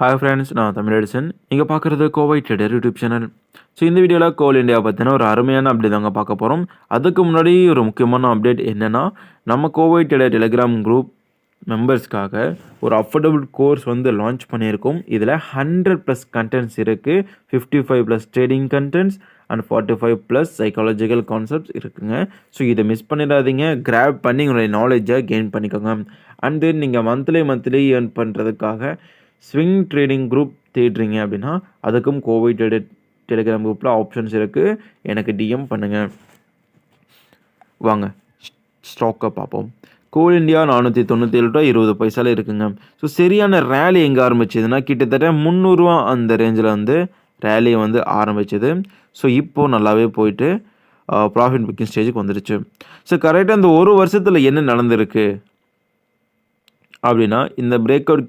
Hi friends, நான் Tamil Edison. நீங்கள் பார்க்குறது Kovai trader YouTube channel. So இந்த வீடியோவில் கோல் இந்தியா பற்றின ஒரு அருமையான அப்டேட் தாங்க பார்க்க போகிறோம். அதுக்கு முன்னாடி ஒரு முக்கியமான அப்டேட் என்னென்னா, நம்ம கோவை ட்ரேடர் டெலிகிராம் குரூப் மெம்பர்ஸ்க்காக ஒரு அஃபோர்டபுள் கோர்ஸ் லான்ச் பண்ணியிருக்கோம். இதில் 100+ கண்டென்ட்ஸ் இருக்குது. 55+ trading contents and 45+ psychological concepts இருக்குங்க. ஸோ இதை மிஸ் பண்ணிடாதீங்க. கிராப் பண்ணி உங்களுடைய நாலேஜை கெயின் பண்ணிக்கோங்க. அண்ட் தென் நீங்கள் மந்த்லி ஏர்ன் பண்ணுறதுக்காக ஸ்விங் ட்ரேடிங் குரூப் தேடுறீங்க அப்படின்னா, அதுக்கும் கோவை ட்ரேடர் டெலிகிராம் குரூப்பில் ஆப்ஷன்ஸ் இருக்குது. எனக்கு டிஎம் பண்ணுங்கள். வாங்க ஸ்டாக்கை பார்ப்போம். கோல் இந்தியா 497 ரூபா 20 பைசால இருக்குங்க. ஸோ சரியான ரேலி எங்கே ஆரம்பிச்சதுன்னா, கிட்டத்தட்ட 300 ரூபா அந்த ரேஞ்சில் ரேலி ஆரம்பிச்சது. ஸோ இப்போது நல்லாவே போயிட்டு ப்ராஃபிட் புக்கிங் ஸ்டேஜுக்கு வந்துடுச்சு. ஸோ கரெக்டாக இந்த ஒரு வருஷத்தில் என்ன நடந்திருக்கு அப்படின்னா, இந்த பிரேக் அவுட்